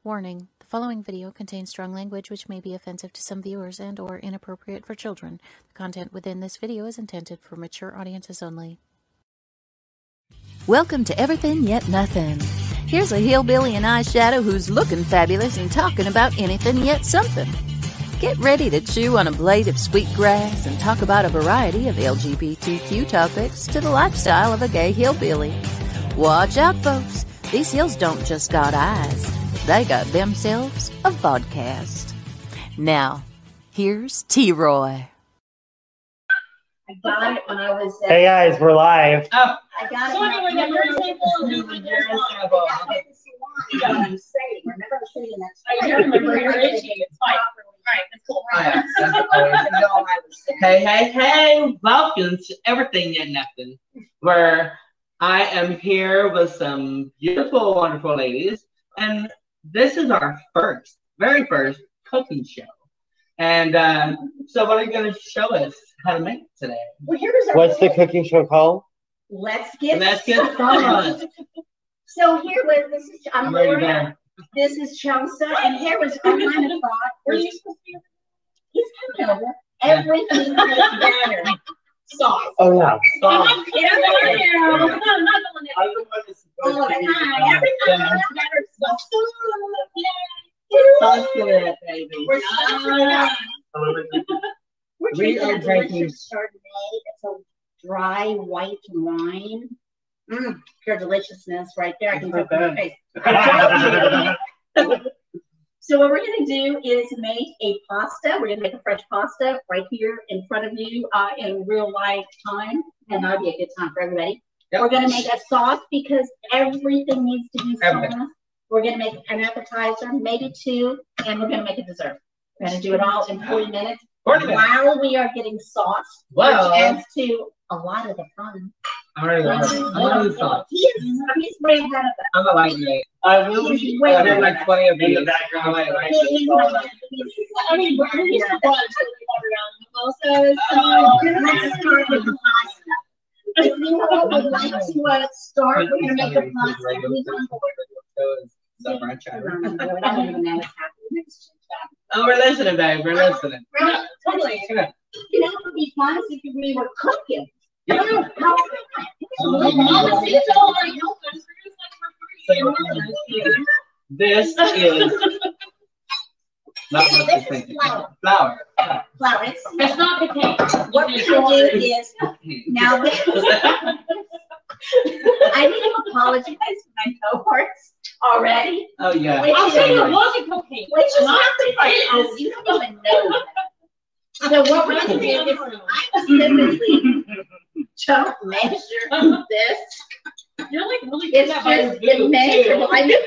Warning: the following video contains strong language which may be offensive to some viewers and/or inappropriate for children. The content within this video is intended for mature audiences only. Welcome to Everything Yet Nothing. Here's a hillbilly in eyeshadow who's looking fabulous and talking about anything yet something. Get ready to chew on a blade of sweet grass and talk about a variety of LGBTQ topics to the lifestyle of a gay hillbilly. Watch out, folks. These hills don't just got eyes. They got themselves a vodcast. Now, here's T-Roy. I got it when I was. Hey guys, we're live. Oh, I got it. So anyway, the first sample is the Remember, I was saying that. I remember you're itchy. It's fine. All right, that's cool. Hey, welcome to Everything Yet Nothin, where I am here with some beautiful, wonderful ladies, and this is our very first cooking show. And so what are you going to show us how to make today? Well, what's the cooking show called? Let's get started. So this is Gloria. This is Chelsa, and here was our line of thought. Were you supposed to be? He's coming over. Everything is better. Sauce. Oh yeah. Sauce. Sauce to it, baby. We are drinking Chardonnay. It's a dry white wine. Pure deliciousness right there. I can put it in your face. So what we're going to do is make a pasta. We're going to make a French pasta right here in front of you in real life time. And that'll be a good time for everybody. Yep. We're going to make a sauce because everything needs to be sauce. We're going to make an appetizer, maybe two, and we're going to make a dessert. We're going to do it all in 40 minutes. While we are getting sauce, which adds to a lot of the fun. All right, he's way ahead of us. I'm a lightweight. I will be like 20 of you in the background. Let's start with the pasta. If you would like to start, we're going to make a pasta. Oh, we're listening, babe. We're listening. Totally. You know, it would be fun if we were cooking. Yeah. This is flour. It's not potato. What we can do is now. I need to apologize to my cohorts already. Oh yeah. I'll say it wasn't cocaine. Which is not the you don't even know. So what we're going to do is I specifically don't measure this. You're like really good at just measurable. I know.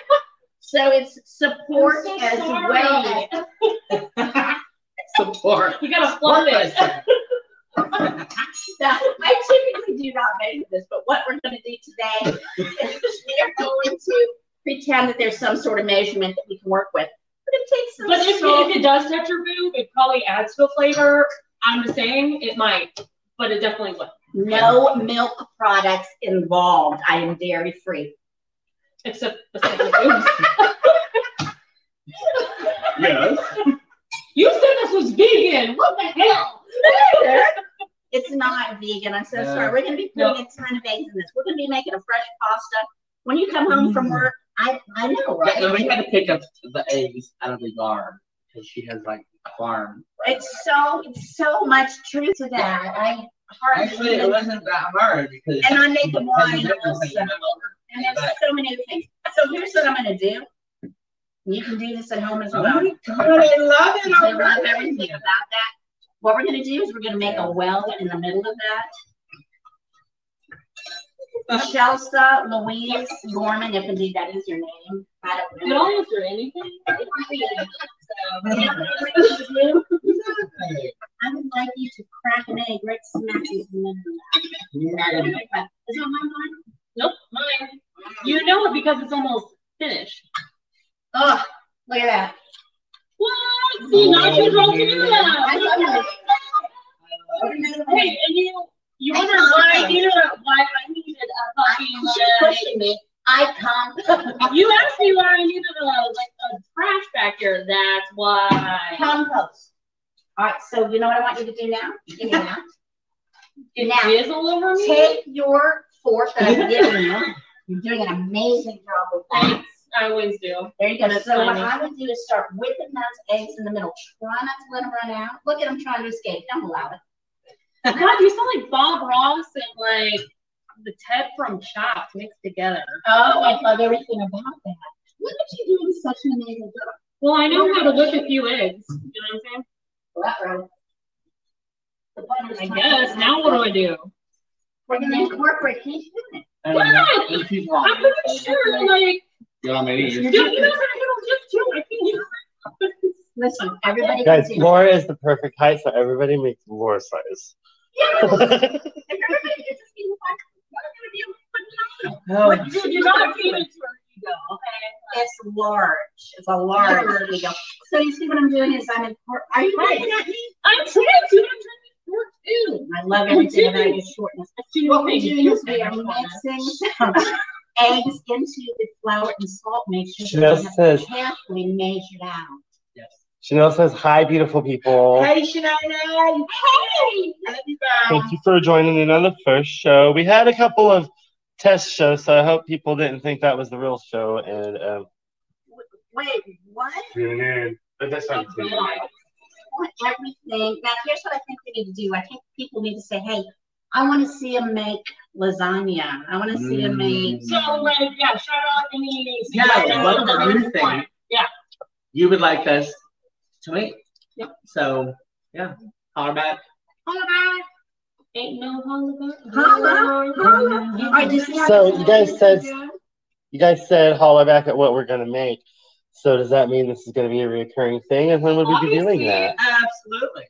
So it's support as weight. Support. You gotta flip it. Now, I typically do not measure this, but what we're going to do today is we are going to pretend that there's some sort of measurement that we can work with. We're going to take some But if it does touch your boob, it probably adds to the flavor. I'm just saying it might, but it definitely will. No milk products involved. I am dairy free. Except the boobs. Yes. You said this was vegan. What the hell? It's not vegan. I'm so sorry. We're going to be putting a ton of eggs in this. We're going to be making a fresh pasta. When you come home from work, I know, right? Yeah, we had to pick up the eggs out of the yard because she has like a farm. It's so much truth to that. Actually, it wasn't that hard because. And I make them wine also. And there's so many other things. So here's what I'm going to do. You can do this at home as well. Oh my God, I love it. I love everything about that. What we're going to do is we're going to make a well in the middle of that. Chelsa Louise Gorman, if indeed that is your name. I don't know. You don't answer anything. I would like you to crack an egg right smack in the middle of that. Is that mine? Nope, mine. You know it because it's almost finished. Oh, look at that. What? See, now she's rolling in that. I love it. Hey, and you wonder why I needed a fucking. She's pushing me. I come. You asked me why I needed a moisture. That's why. Compost. All right, so you know what I want you to do now? Give me that. Get Now, jizz all over me? take your fork that I'm giving you. You're doing an amazing job with that. Thanks. I always do. There you go. That's So what tiny. I would do is start whipping those eggs in the middle. Try not to let them run out. Look at them trying to escape. Don't allow it. God, you sound like Bob Ross and like the Ted from Chopped mixed together. Oh, I love everything about that. Look at you doing such an amazing job. Well, I know how to whip a few eggs. You know what I'm saying? I guess. Now what do I do? We're going to incorporate. He's doing it. What? I'm pretty sure, like, You know, maybe you know how to handle just two. I can't. Listen, everybody Guys, can do it. Laura is the perfect height, so everybody makes Laura size. Yes! If everybody gets to see the fact, what are we going to do? Dude, you're not feeding to her ego, okay? It's large. It's a large ego. So you see what I'm doing is are you looking at me? I'm trying to. I'm trying to work too. I love everything about your shortness. What we're doing is we are mixing some eggs into the flour and salt. Make sure Chanel that says- carefully measured out. Chanel says, hi, beautiful people. Hey, Shania. Hey! Thank you for joining in on the first show. We had a couple of test shows, so I hope people didn't think that was the real show. And Wait, what? but that's not true. Everything. Now, here's what I think we need to do. I think people need to say, hey, I want to see them make lasagna. I want to see them make. So, like, yeah, shout out any. Yeah, what do you think? Yeah. You would like us to make? Yep. So, yeah, holler back. Holla back. Ain't no holla back. Holla, holla. All right, just see how So you guys said holler back at what we're gonna make. So does that mean this is gonna be a recurring thing? And when would we be doing that? Absolutely.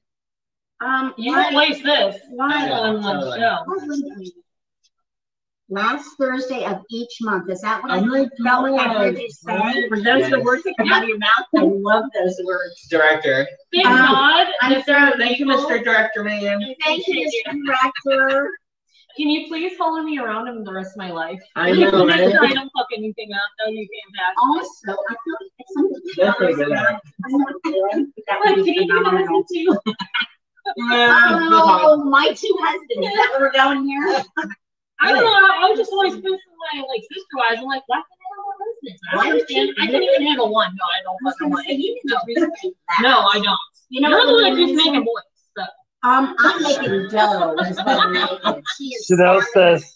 You replace this Why? on the show. Last Thursday of each month. Is that what I I'm like, felt like I heard you say? right? Were those the words that come out of your mouth? I love those words. Director. Thank God. Thank you, Mr. Director, man. Thank you, Mr. Director. Can you please follow me around in the rest of my life? I know, Make right? sure I don't fuck anything up. That would be fantastic. Also, I feel like it's something That's a good one. that Like, would can be you do phenomenal. that too? Oh, my two husbands. Is that where we're going here? I don't know. I was just always pissing my like sister wise. I'm like, why can't I have more husbands? I don't understand. I can't even handle one. No, I don't fucking want it. No, I don't. You know You're what the would one be who's amazing? making boys. So. I'm making dough. Is what I'm making. She is Chanel says,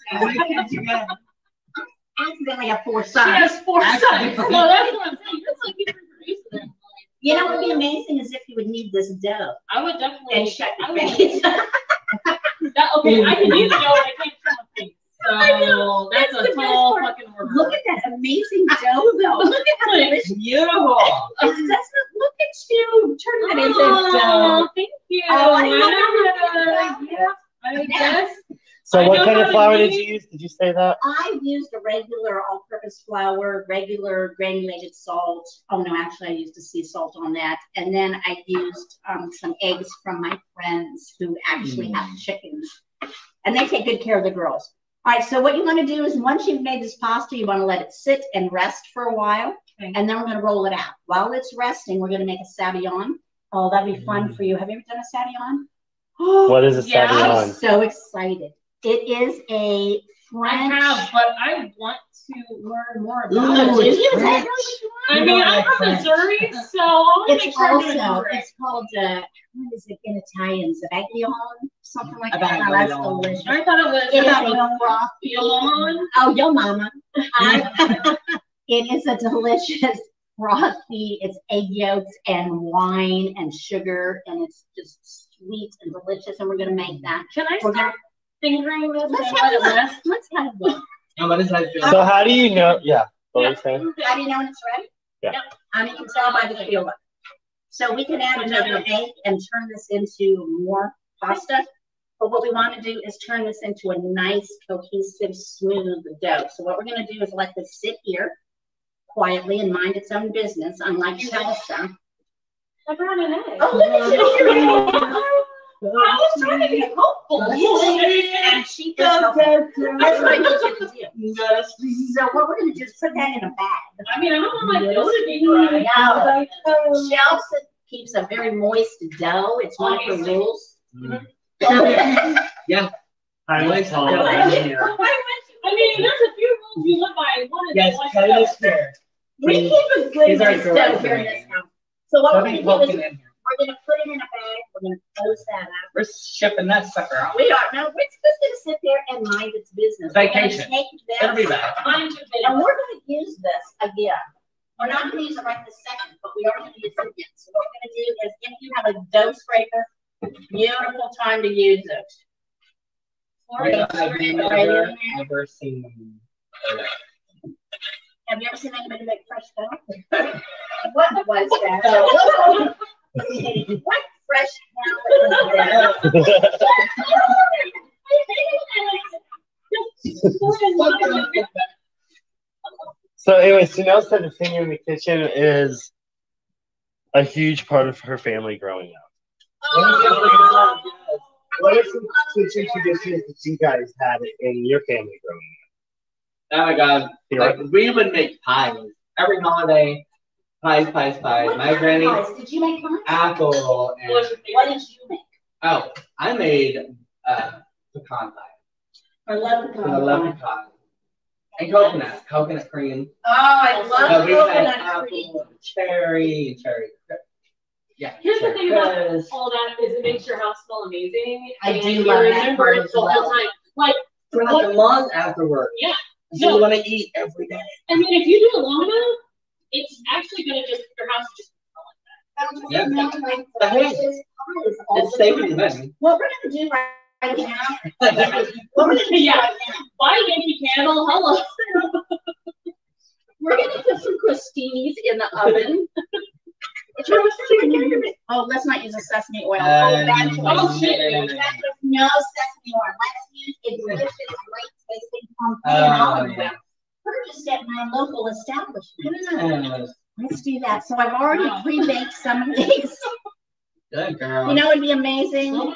accidentally have 4 She sons. has 4 sons. So that's what I'm saying. That's like you produced them. You know what would be amazing is if you would knead this dough I would definitely. and shut I your would. face. Okay, I can use the dough, but I can't turn the face. So that's a tall fucking order. Look at that amazing dough, though. Look at how delicious. Beautiful. It doesn't look at you. Turn that into Oh, dough. thank you. Oh, I love Yeah, I guess. so I what know kind how of to flour did knead. you use? Did you say that? I used a regular all-purpose flour, regular granulated salt. Oh, no, actually, I used a sea salt on that. And then I used some eggs from my friends who actually have chickens. And they take good care of the girls. All right, so what you want to do is once you've made this pasta, you want to let it sit and rest for a while. Okay. And then we're going to roll it out. While it's resting, we're going to make a sabayon. Oh, that'd be fun for you. Have you ever done a sabayon? What is a Yeah. sabayon? I'm so excited. It is a I French. have, but I want to learn more about Oh, it. did you? Is that French. really I fun? mean, I'm from Missouri, so I want to make It's sure I'm doing also, it right. it's called, what is it in Italian? Zabaglione? Something like that. Zabaglione. Oh, that's delicious. I thought it was. It is I thought it a was frothy. Yolon. Oh, yo mama. It is a delicious frothy. It's egg yolks and wine and sugar, and it's just sweet and delicious. And we're gonna make that. Can I We're start fingering this and Let's let it have rest? a let's have a look. And what does that feel? So how do you know? Yeah. What were you saying? How do you know when it's ready? Yeah. You can tell by the feel of it. So we can add another egg and turn this into more pasta. But what we want to do is turn this into a nice, cohesive, smooth dough. So what we're going to do is let this sit here quietly and mind its own business, unlike Chelsa. I brought an egg. Oh, look at you. was trying to be hopeful. And she does. That's what I need you to do. So what we're going to do is put that in a bag. I mean, I don't want my dough to be dry. No. Chelsa keeps a very moist dough. It's one of her rules. Yeah. I like I mean, there's a few rules you live by. One is Yes, Kelly is here. We keep a good These are moist dough here in this house. So what we're going to do is we're going to put it in a bag. We're going to close that up. We're shipping that sucker out. We are. No, we're just going to sit there and mind its business. Vacation. We're gonna take It'll be this, back. and we're going to use this again. We're not going to use it right this second, but we are going to use it again. So what we're going to do is, if you have a dough scraper, beautiful time to use it. I've never seen. Have you ever seen anybody make fresh dough? What was that? What fresh dough is that? So anyway, Sunil said the thing in the kitchen is a huge part of her family growing up. What are some kitchen traditions that you guys had in your family growing up? Oh my God. Like, we would make pies. Every holiday, pies. My granny, Did you make pies? apple, and What did you make? oh, I made pecan pie. I love pecan I love pie. pecan. And coconut cream. Oh, I love We had coconut cream. apple, cherry. Yeah. Here's the thing about Because- all that is it makes your house smell amazing. I and do you love that remember part it as the well. whole time. Like, For like a month after work. yeah. So you want to eat every day. I mean, if you do it long enough, it's actually gonna just your house just smell like that. Yeah. It's saving money. What we're going to do right now, what we're going to do Yeah. right now, Buy a Yankee candle. Hello. we're going to put some crostinis in the oven. Oh, let's not use a sesame oil. That's oh, shit. No sesame oil. Let's use a delicious, great tasting pumpkin olive oil. Purchased at my local establishment. Yes. Let's do that. So I've already pre-baked some of these. Good girl. You know, it'd be amazing. So,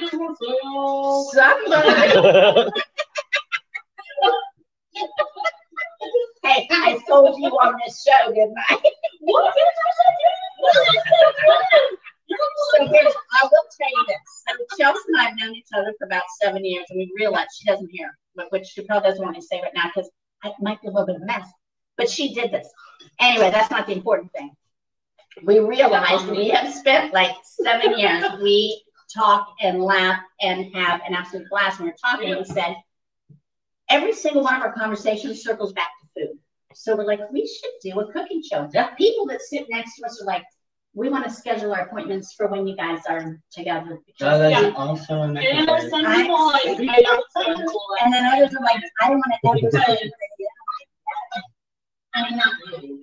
Somebody. Hey, I told you on this show, didn't I? So here's, I will tell you this. So Chelsa and I have known each other for about 7 years, and we realized she doesn't hear, which she probably doesn't want to say right now because it might be a little bit of a mess. But she did this. Anyway, that's not the important thing. We realized we have spent like 7 years. We talk and laugh and have an absolute blast when we're talking. And we said, every single one of our conversations circles back to food. So we're like, we should do a cooking show. The people that sit next to us are like, we want to schedule our appointments for when you guys are together. That's also and there's some people like, and then others are like, I don't want to ever say I mean, not really.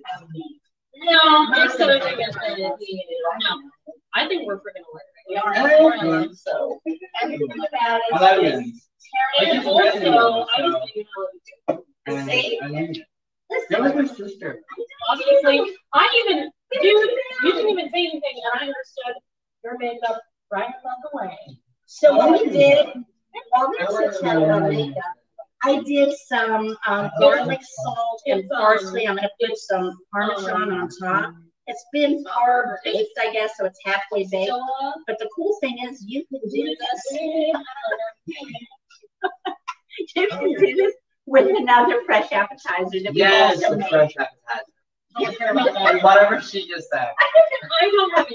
no, there's so many things that no. I think we're freaking We are. So everything about it. I love it. And also, I was thinking, See? You're like my sister. obviously, dude, you didn't even say anything, and I understood your makeup right along the way. So what we did, while this is telling on makeup, I did some garlic, salt, and parsley. I'm going to put some Parmesan on top. It's been carb baked, I guess, so it's halfway baked. But the cool thing is you can do this. You can do this with another fresh appetizer that we Yes, also a made. fresh appetizer. Whatever she just said. I don't have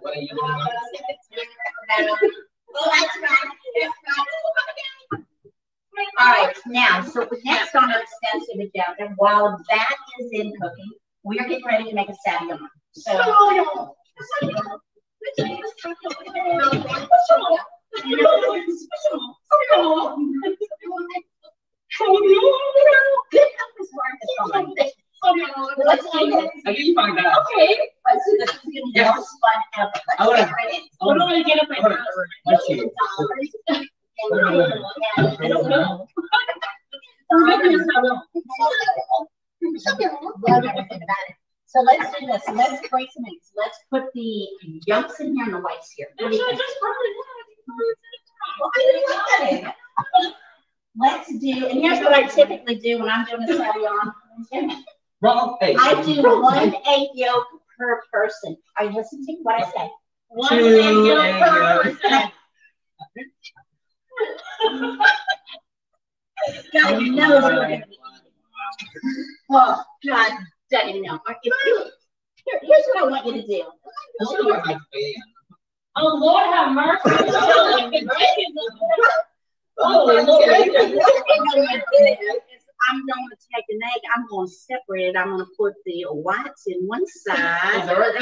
What are you doing? All right, now, so next on our extensive agenda, while that is in cooking, we are getting ready to make a savion. So, let's do this. I need to find out. Okay, let's do this. This is going to be the most fun ever. I wanna- Let's get ready. What do I get up right now? Let's see. I don't know. the yolks in here and the whites here. What do you think? Let's do, and here's what I typically do when I'm doing a savion. Wrong face. I do 1 egg yolk per person. Are you listening to what I say? 1 egg yolk per person. God knows what it is. Oh, God doesn't know. Here's what I want you to do. Oh, Lord have mercy. Oh, Lord. I'm going to take an egg. I'm going to separate it. I'm going to put the whites in one side. I'm going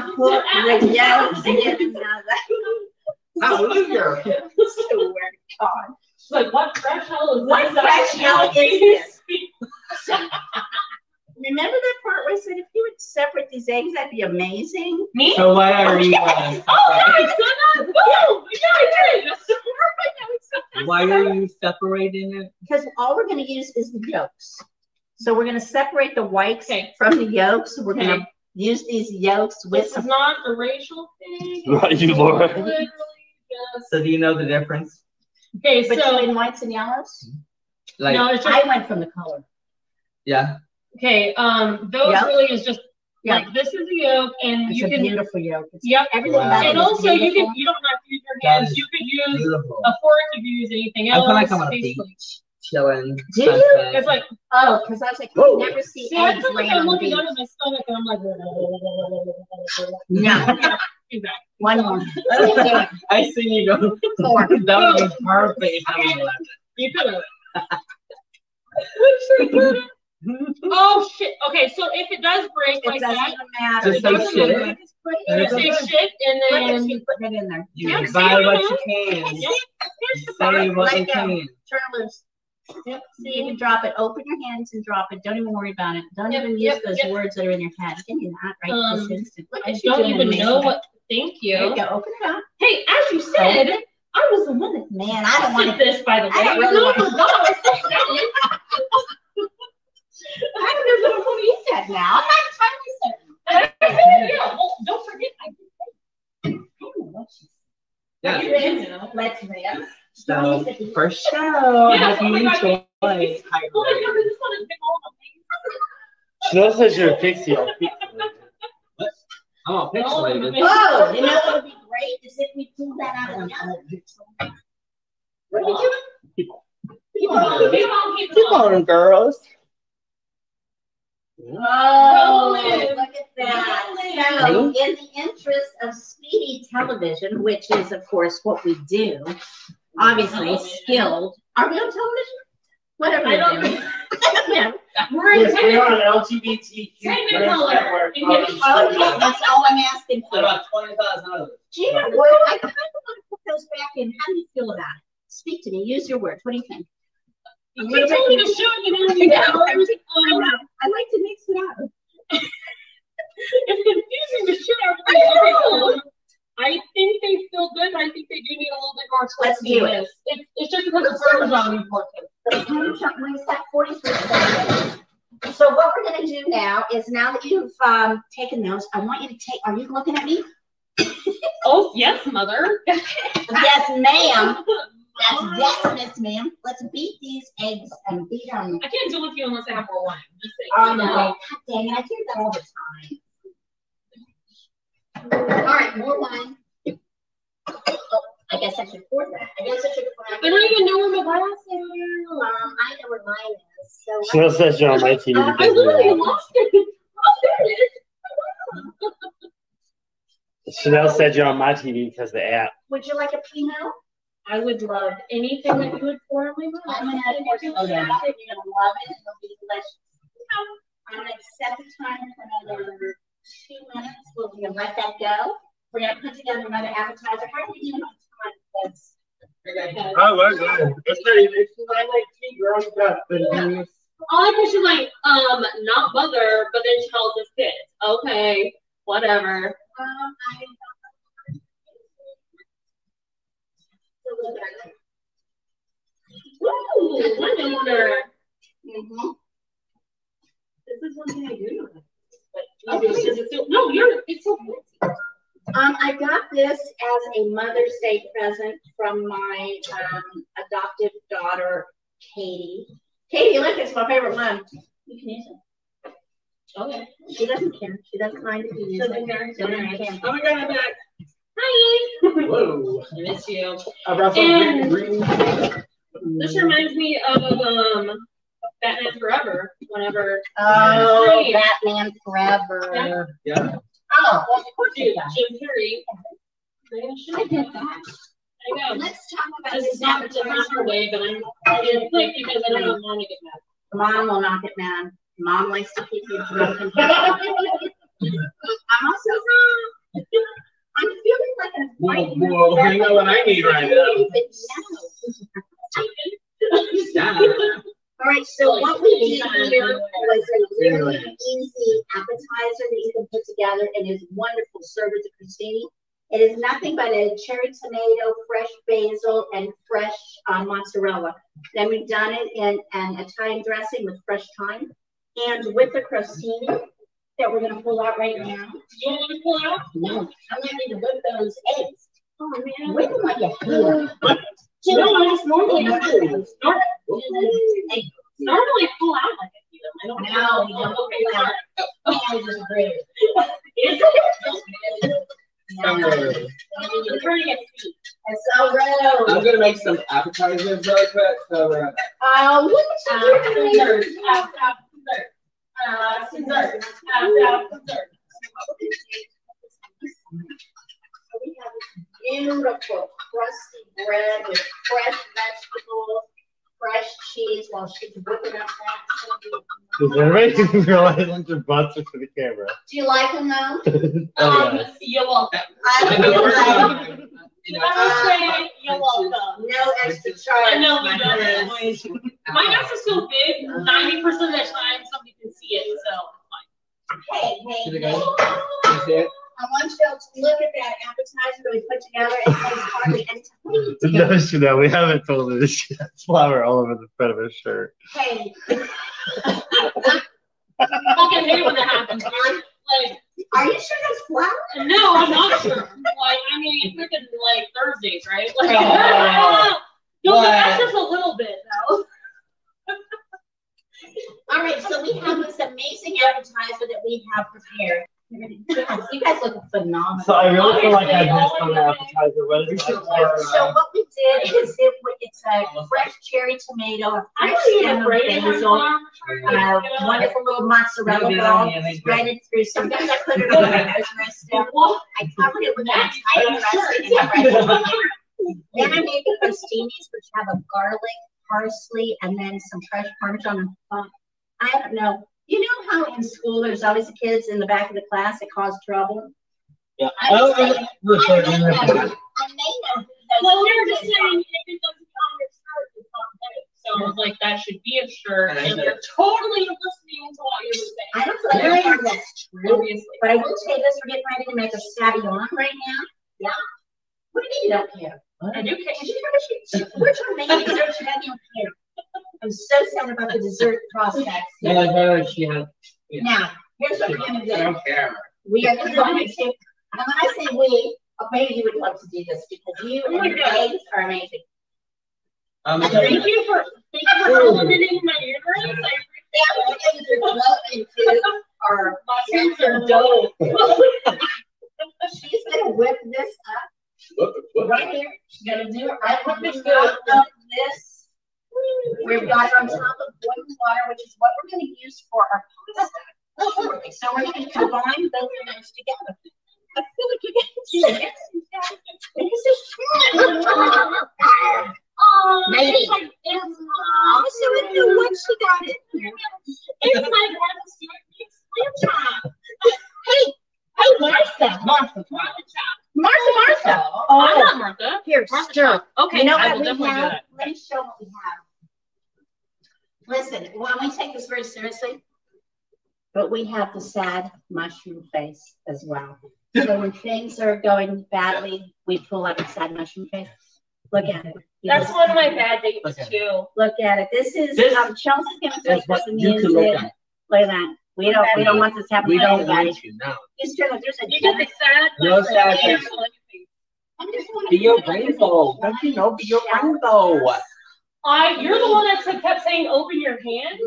to put the yolks in another. Hallelujah. Swear to God. Like, what fresh hell is What this? fresh hell is this? Remember that part where I said if you would separate these eggs, that'd be amazing? Me? So why are you? Oh, yeah, I said that. Boom! Yeah, I did. Why are you separating it? Because all we're going to use is the yolks. So we're going to separate the whites from the yolks. We're going to use these yolks with This is not a racial thing. Not you, Laura. Literally just... So do you know the difference? Okay, so between whites and yellows? Like, no, it's just, I went from the color. yeah. Okay, those really is just like this is a yolk, and It's you a can beautiful yolk. Yep. Everything about it And is also you beautiful. don't have to use your hands. You could use Beautiful. a fork if you use anything I else. feel like I'm on a basically. beach, chilling. Do you? sunset. It's like Oh, because I was like, I never see I eggs feel like laying I'm on the looking beach. under my stomach, and I'm like, No. exactly. One more. I see you go. Four. That would be perfect. You could have. Oh shit. Okay, so if it does break It like doesn't that, even matter. Just say It doesn't shit. matter. Just put it in just say there. shit, and Look at then you putting it in there. You Yeah, buy see, what you you know. can. Here's the Say part. what you Let go. can. Turn loose. Yep. See, you can drop it. Open your hands and drop it. Don't even worry about it. Don't even use those words that are in your head. Give me that right this instant. Look I at you don't doing even amazing. know what. Thank There you. you go. Open it up. Hey, as you said, I was the one that Man, I don't want did to. this, by the way. I don't really want to. I don't know what he said now. I'm not entirely certain. Yeah, well, don't forget. I don't know what she Yeah. said. Let's rinse. So, first show. Yeah, Hope you oh my God. enjoy. Oh my God, this one is big old. She knows that you're a pixie. Oh, pixelated. Oh, you know what would be great is if we pull that out of the oven. What are you doing? People. Keep on. Come on, girls. Oh, look at that. So, in the interest of speedy television, which is, of course, what we do, obviously skilled. Are we on television? Whatever I we're don't doing. Yeah. We're in Yes, we are technicolor. an LGBTQ Technicolor. network. Okay, that's all I'm asking for. About 20,000 others. Do you know what? I kind of want to put those back in. How do you feel about it? Speak to me. Use your words. What do you think? You keep telling me to shoot you know, I like to mix it up. It's confusing the shit out of me. I think they feel good. I think they do need a little bit more Let's do it. It's just because the server's on important. We set 43 seconds. So what we're going to do now is, now that you've taken those, I want you to take. Are you looking at me? Oh yes, mother. Yes, ma'am. That's yes, miss ma'am. Let's beat these eggs and beat them. I can't deal with you unless I have more wine. Just say. Oh no! God dang it! I hear that all the time. All right, more wine. I guess I should pour that. I guess I should pour that. I don't even know where my glass is. I know where mine is. So She knows that you're on my TV. I literally lost it. Oh, there it is. Chanel said you're on my TV because of the app. would you like a Pinot? I would love anything that you would pour on my glass. I'm gonna add more soda. You're gonna love it. It'll be delicious. I'm gonna set the timer for another 2 minutes. We're gonna let that go. We're gonna put together another appetizer. How are we doing on time? I like that. It's pretty. It's like tea, girl. You got the news. I like how she's like, not mother, but then she calls us kids. Okay, whatever. Ooh, lemon water. This is one thing I do know. But it's so, no, it's so fancy. I got this as a Mother's Day present from my adoptive daughter, Katie. Katie, look, it's my favorite one. You can use it. Okay. She doesn't care. She doesn't mind if you use it. Oh my God, I'm back. Hi. Whoa. I miss you. I brought some green. This reminds me of Batman Forever. Whenever. Oh, Batman Forever. Yeah. Oh, well, of course you got Jim Carrey. I did that. I know. Let's talk about This this is not the way, but I didn't think because I don't want to get mad. Mom will not get mad. Mom likes to keep you drunk and I'm also I'm feeling like I'm fighting. Well, hang on what I need right now. Yeah. All right, so what we did here was a really easy appetizer that you can put together and is wonderful. Serve it to Christine. It is nothing but a cherry tomato, fresh basil, and fresh mozzarella. Then we've done it in an Italian dressing with fresh thyme and with the crostini that we're going to pull out right now. You want to pull out? No, I'm not going to whip those eggs. Oh, man. Whip them like a heel. No, I just normally pull out like a heel. I don't know. No, you don't pull out. Oh, just great. I'm gonna make some appetizers really quick. So look at you doing. We have beautiful crusty bread with fresh vegetables, fresh cheese while she's whipping up that. Does everybody realize your butts are for the camera? Do you like them though? You're welcome. I feel like You're welcome. no extra charge. I know we don't. My house is so big, 90% of the time somebody can see it, so Hey, you see it? I want you to look at that appetizer that we put together. It says hardly any time. No, Chanel, we haven't told her she has flour all over the front of her shirt. Hey. I fucking hate when that happens. Like, are you sure that's flour? No, I'm not sure. Like, I mean, freaking like Thursdays, right? Like, that's just a little bit though. All right, so we have this amazing appetizer that we have prepared. You guys look phenomenal. So I really feel like I missed on the appetizer. What is it? So what we did is it's a fresh cherry tomato, a fresh stem of basil, wonderful little mozzarella ball threaded through. Sometimes I put it on the rosemary stem. I covered it with an Italian dressing and fresh tomato. Then I made the crostinis, which have a garlic, parsley, and then some fresh Parmesan. I don't know. You know how in school there's always kids in the back of the class that cause trouble? Yeah. I may know who those Well, we're just saying if it doesn't on your shirt, it's not right. So like that should be a shirt, and they're totally listening to what you're saying. I don't feel like that's true, but I will say this: we're getting ready to make a savillon right now. Yeah. What do you mean you don't care? I do care. We're trying to make a dessert. You don't care. I'm so sad about the dessert process. She has. Yeah. Now, here's what we're going to do. I don't care. We are going to, and when I say we, maybe you would love to do this because you and your eggs are amazing. Thank you for complimenting my earrings. Our kids are dope. She's going to whip this up right here. She's going to do it right with the top of this. We've got on top of boiling water, which is what we're going to use for our pasta. So we're going to combine both of those together. I feel like you're getting lady. Also, I know what she got in here. It's like Hey, Martha. Martha. Oh, I'm not Martha. Here, Martha stir. Okay, you know I what will we definitely do have? that. Let me show what we have. Listen, when we take this very seriously, but we have the sad mushroom face as well. So when things are going badly, we pull out a sad mushroom face. Look at it. That's one of my bad dates too. Look at it. This is Chelsea's going to take this and use it. Look at that. We don't want this to happen. We to don't anybody. want you, no. There's a You get the sad. No sad face. Be your rainbow. Don't you know? Be your rainbow. You're the one that kept saying open your hand.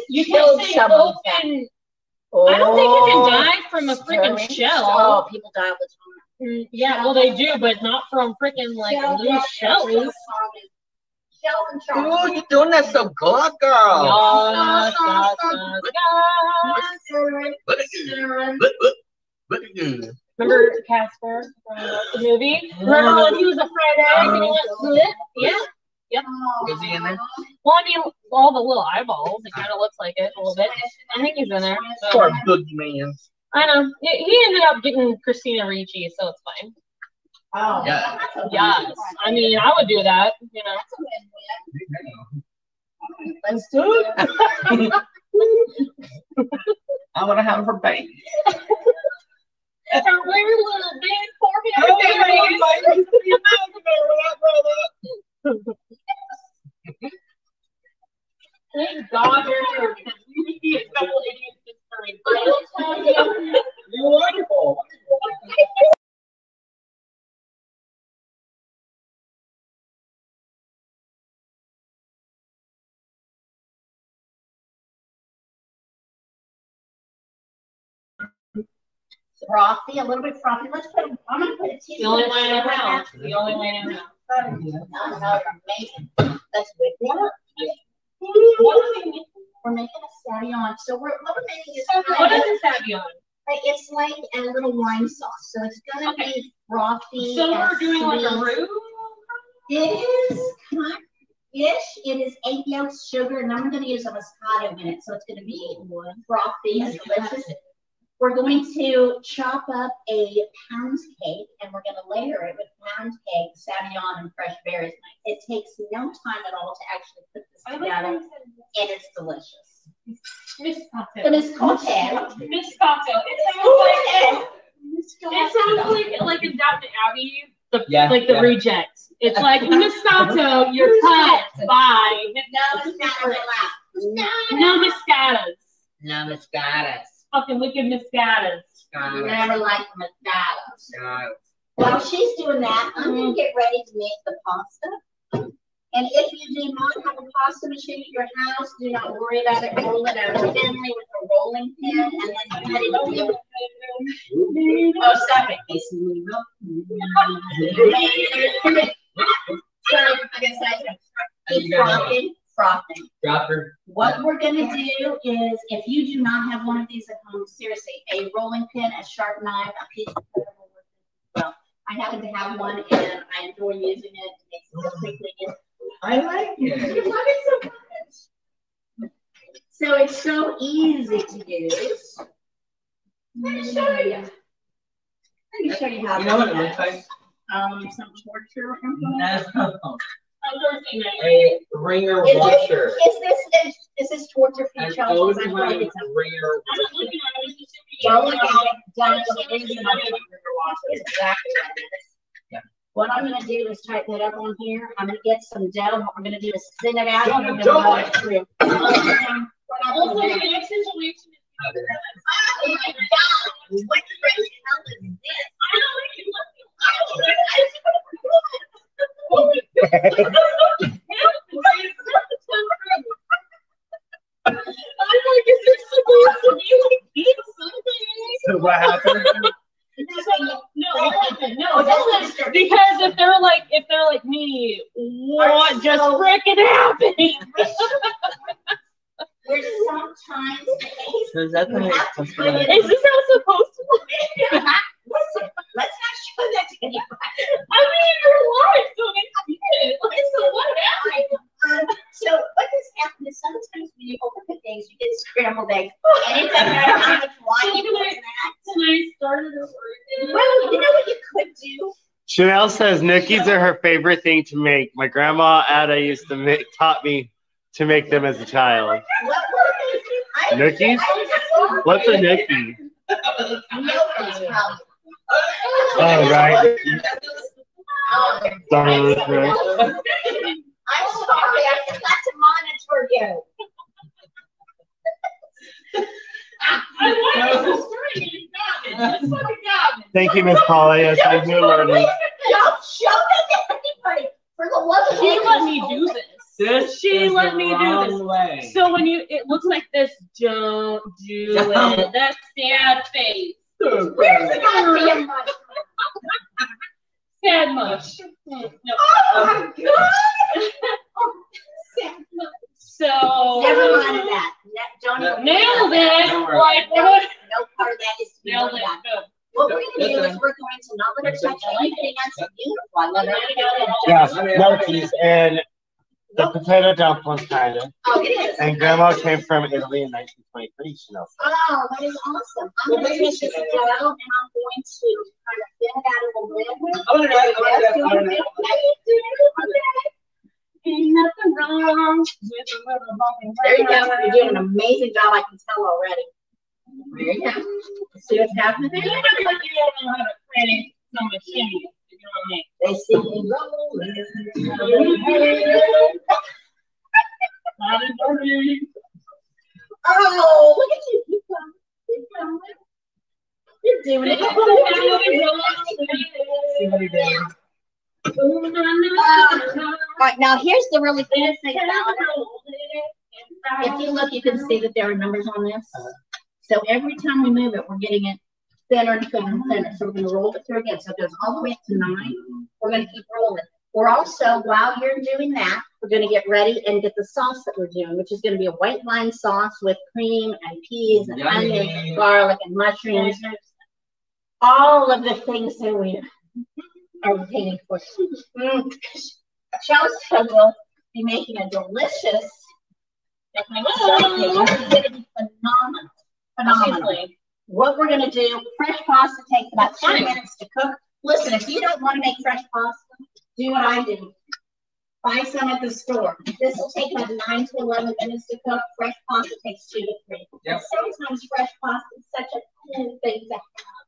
You killed kept saying someone. open. I don't think you can die from a freaking shell. Oh, people die all the time. Yeah, well they do, but not from freaking like loose shells. Ooh, you're doing that so good, girl. Yes, yes, yes. Look at you. Remember Casper from the movie? Remember when he was a fried egg and he went split? Yeah. Yep. Is he in there? Well, I mean, all the little eyeballs. It kind of looks like it a little bit. I think he's in there. Poor boogeyman. I know. He ended up getting Christina Ricci, so it's fine. Oh, yeah. Yes. I mean, I would do that, you know. Let's do it. I want to have her baby. Her weird little big forehead. Thank God you're here because we would be a couple idiots just starting. You're wonderful. Frothy, a little bit frothy. Let's put. I'm gonna put a teaspoon. The only way in house. The only way in house. No, amazing. That's good. We're making a savion. So we're making this. What is a savion? It's like a little wine sauce. So it's gonna be frothy. So we're doing like a roux? It is kind-ish. It is 8 yolks, sugar, and then we're gonna use a Moscato in it. So it's gonna be frothy and delicious. We're going to chop up a pound cake and we're going to layer it with pound cake, savion, and fresh berries. It takes no time at all to actually put this together, and it's delicious. Moscato. The Moscato. Moscato. It sounds like in Downton Abbey, the rejects. It's like Moscato, you're cut. Bye. No Moscatas. No Moscatas. Fucking wicked Moscatas. Never liked Moscatos. While she's doing that, I'm going to get ready to make the pasta. And if you do not have a pasta machine at your house, do not worry about it. Roll it out thinly with a rolling pin and then cut it over. Oh, stop it. Sorry, I guess it's frothing. What we're going to do is, if you do not have one of these at home, seriously, a rolling pin, a sharp knife, a piece of paper. Well, I happen to have one, and I enjoy using it. It makes it quickly. I like it. You love it so much. So it's so easy to use. Let me show you. Let me show you how. You know what it looks like? Some torture. No. A ringer washer. Is this torture for you, Chelsa? I'm ringer washer. Exactly. What I'm going to do is tighten it up on here. I'm going to get some dough. What we're going to do is thin it out. And I'm going to roll it through. Also, the next situation is. Oh my God! What crazy hell is this? I I'm like, is this supposed to be like this? So what happened? No, because if they're like me, what just freaking happened? We're sometimes. So is that the Is this how it's supposed to look? Let's not show that to anybody. I mean, you're alive, so they see it. So what happened? So what has happened is sometimes when you open the things, you get scrambled eggs. And it doesn't matter how much wine you put in that. Can I start it over? Well, you know what you could do? Chanel says nookies are her favorite thing to make. My grandma Ada used to taught me to make them as a child. Nookies? What's a nookie? Oh, right. I'm sorry, I forgot to monitor you. Thank you, Miss Paula. Yes, I'm here learning. Don't show that to anybody. For the love of She let me do this. She let me do this. Way. So when it looks like this, don't do it. That's sad face. Where's the goddamn mushroom? Sad mush. No. Oh my god! Sad mush. So Never mind that. Don't even nailed it. Don't worry. Like No part of that is to be nailed worried it. about. Good. What we're going to do is we're going to not let her touch anything that's beautiful. I love Yeah, everything. Marquise, and the potato dumplings, kind of. Oh, it is. And Grandma came from Italy in 1923, she knows. Oh, that is awesome. I'm going to take this dough and I'm going to kind of thin it out a little bit. Ain't nothing wrong with a little bumping. There you go. You're doing an amazing job. I can tell already. There you go. See what's happening there? You look like you don't know how to create so much shimmy. You know what I mean? They see me rolling. Oh, look at you. Keep going. Keep going. You're doing it. See what he did. Right, now here's the really cool thing about it. If you look, you can see that there are numbers on this. So every time we move it, we're getting it thinner and thinner and thinner. So we're going to roll it through again. So it goes all the way up to 9. We're going to keep rolling. We're also, while you're doing that, we're going to get ready and get the sauce that we're doing, which is going to be a white wine sauce with cream and peas and onions and garlic and mushrooms. All of the things that we are waiting for. Chelsa will be making a delicious. It's going to be phenomenal. What we're going to do, fresh pasta takes about 2 minutes to cook. Listen, if you don't want to make fresh pasta, do what I do. Buy some at the store. This will take about 9 to 11 minutes to cook. Fresh pasta takes 2 to 3. Yep. Sometimes fresh pasta is such a cool thing to have.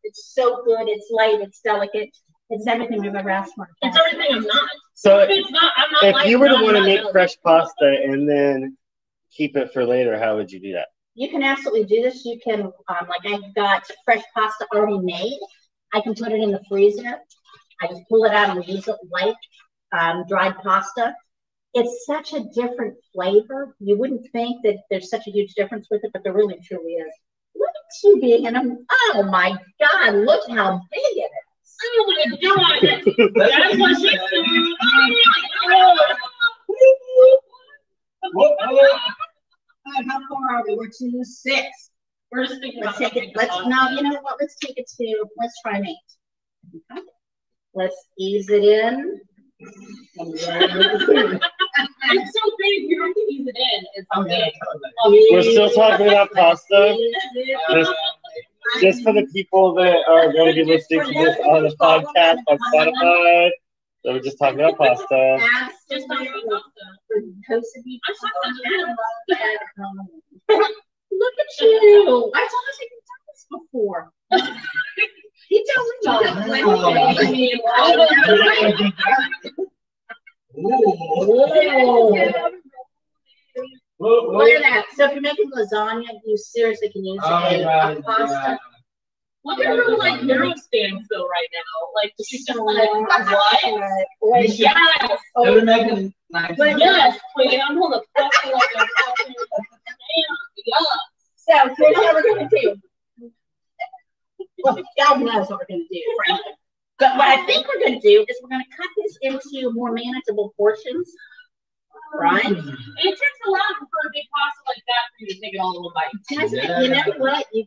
It's so good. It's light. It's delicate. It's everything we've ever asked for. It's everything I'm not. So It's not, I'm not if like, you were to no, want to I'm make not fresh pasta and then keep it for later, how would you do that? You can absolutely do this. You can, like I've got fresh pasta already made. I can put it in the freezer. I just pull it out and use it like dried pasta. It's such a different flavor. You wouldn't think that there's such a huge difference with it, but there really truly is. Look at you being oh my God, look how big it is. Oh my God. That's what she said. How far are we? We're to 6. We're just thinking Let's about take it. No, you know what? Let's take it to, let's try an 8. Okay. Let's ease it in. And It's so big, you don't have to ease it in. It's okay. We're still talking about pasta. Just for the people that are going to be listening to this on the podcast on Spotify, so we're just talking about pasta. Just talking about pasta. Look at you. I told you you've done this before. You don't Look at that. So if you're making lasagna, you seriously can use a pasta. Look at her like neuro standstill right now. Like she's just like, what? Yes. They're making nice. Yes, queen. I'm gonna fucking like a fucking yeah. So here's what we're gonna do. Well, God knows what we're gonna do, frankly. But what I think we're gonna do is we're gonna cut this into more manageable portions. Right? It takes a lot for a big pasta like that for you to take it all in one bite. You know what? You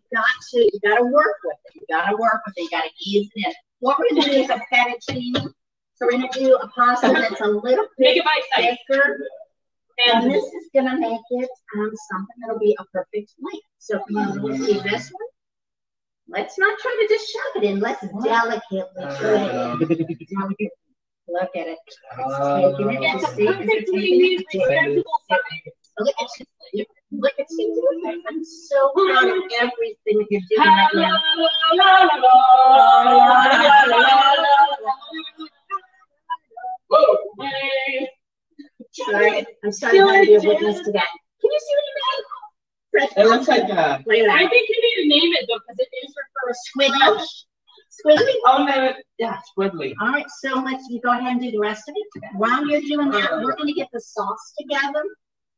gotta work with it. You gotta work with it. You gotta ease it in. What we're gonna do is a fettuccine. So we're gonna do a pasta that's a little bit thicker. And this is gonna make it something that'll be a perfect length. So if you want to see this one, let's not try to just shove it in. Let's delicately shove it in. Look at it. It's taking it. It's a See, perfectly respectable size. Look at you. Look at you. I'm so proud of everything that you're doing right now. Sorry, I'm sorry to be a witness to that. Can you see what you made? It looks like I think you need to name it though, because it is for a squid. Squiggly? Oh no, yeah, squiggly. All right, so you go ahead and do the rest of it. While you're doing that, we're going to get the sauce together.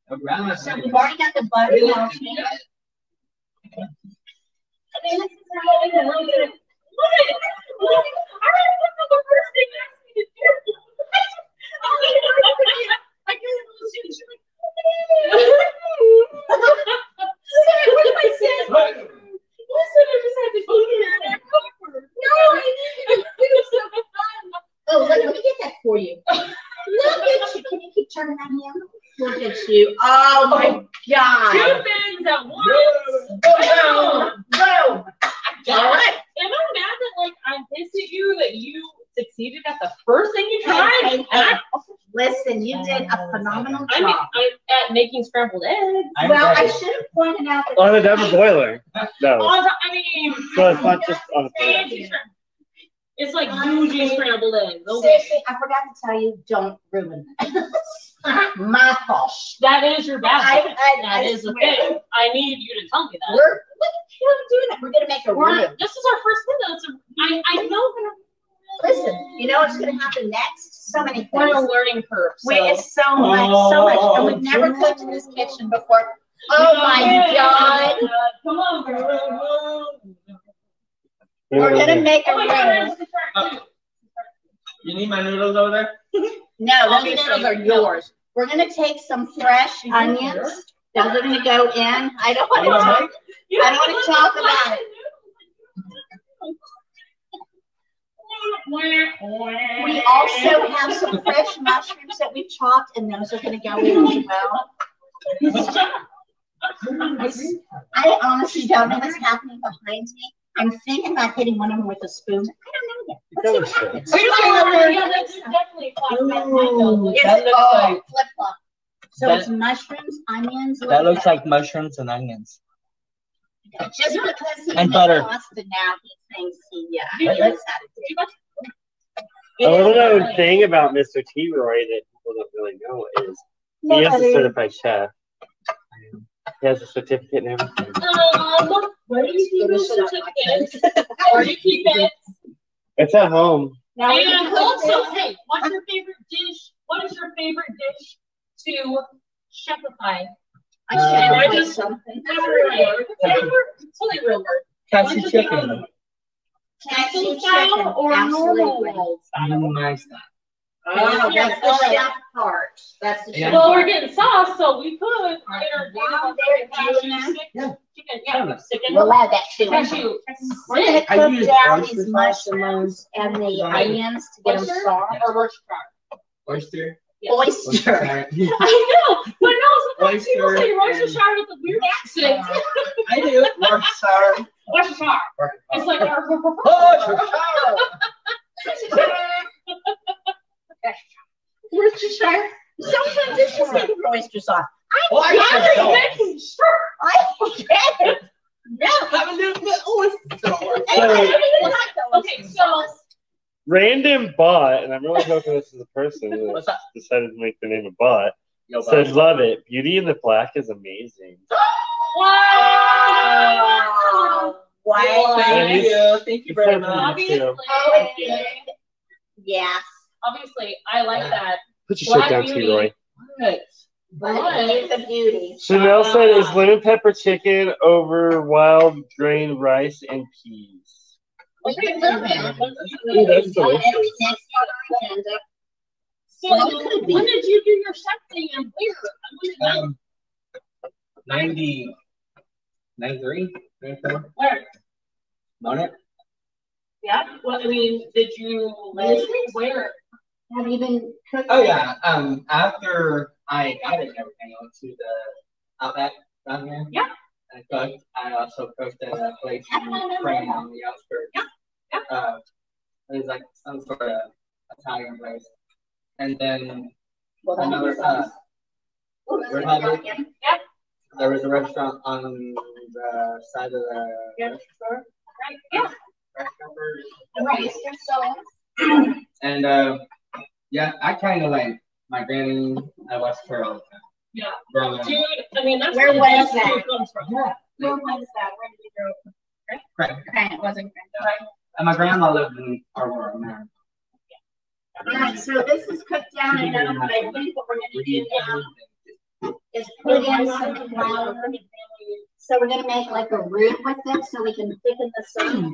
So we've already got the butter melting. Oh, let me get that for you. Look at you. Can you keep turning that hand? Look at you. Oh my God. Two things at once. Boom. All right. Am I mad that like I'm pissed at you that you succeeded at the first thing you tried? Hey. Listen, you did a phenomenal job. I'm at making scrambled eggs. Well, I should have pointed out that On a double boiler. No. I mean, So it's not just on a boiler. it's like bougie scrambled eggs. Okay. seriously, I forgot to tell you, don't ruin it. My fault. That is your bad. I That is the swear. thing. I need you to tell me that. Look at you doing that. We're gonna make a room. This is our first window. I know. Listen, you know what's gonna happen next? So many We're on a things. learning curve. So. It's so much. And we've never cooked in this kitchen before. Oh my God. Come on, girl. We're gonna make a Oh my God, room. You need my noodles over there? No, those noodles are yours. We're gonna take some fresh onions. Those are gonna go in. I don't want to talk. I don't want to talk about it. We also have some fresh mushrooms that we chopped, and those are going to go in as well. I honestly don't know what's happening behind me. I'm thinking about hitting one of them with a spoon. I don't know yet. Let's see what happens. Yeah, that's definitely Flip-flop. So it's mushrooms, onions. That looks like mushrooms and onions. Just because he's And butter. Pasta now, he thinks he Did knows how to do it. A little known thing about Mr. T. Roy that people don't really know is he is a certified chef. He has a certificate and everything. Where do you keep those certificates? Where do you keep it? It's at home. Now, And also, hey, what's your favorite dish? What is your favorite dish to chefify? I should I have just- something. That's a real word. It's only a real word. Cashew chicken. Cashew style chicken, or normal absolutely. style? Nice style. Oh, that's the chef part. That's the chef Well, part. we're getting sauce, so we could entertain Wow, a there, cashew Gina. chicken. Yeah, chicken. We'll add that too. Cashew. We're gonna I cook use down oyster these sauce mushrooms and the onions to get them Oyster soft. or Worcestershire? Oyster. Oyster. I know, but no, sometimes people Oyster say Worcestershire with a weird accent. I do. Worcestershire. Worcestershire. It's like our. Worcestershire. Sometimes it's just like oyster sauce. I'm just making sure. I forget it. No. Have a little bit oyster. Okay, so Random bot, and I'm really hoping this is a person that What's that? decided to make the name a bot, Yo, said, love it. Beauty in the Black is amazing. wow. Wow. Thank you. Thank you very Thank much. Obviously, Yes. obviously, I like that. Put your shit Black down, Beauty. T. Roy. But he is a beauty. Chanel said, is lemon pepper chicken over wild grain rice and peas? We can do that. Ooh, that's delicious. Next on our agenda. So, Well, it could be. when did you do your chef thing and where? 90, 93, 94. Where? On it? Yeah. Well, I mean, did you live where? Have you been cooking? Oh yeah. After I got it and everything, I went to the Outback down here. Yeah. I cooked. I also cooked at a place in Crane on the outskirts. Yeah. It was like some sort of Italian place. And then Well, another there was a restaurant on the side of the grocery store. Right. Yeah. And yeah, I kind of like my granny. I watched her all the time. Yeah. Growing up. Dude, I mean, that's Where where was that that? comes from. Where was that? Where did you grow up? Right. Crane. It wasn't Crane. And my grandma lived in Aurora, Maryland. Alright, so this is cooked down, and now what I think what we're gonna do now is put in some flour. So we're gonna make like a roux with it so we can thicken this up.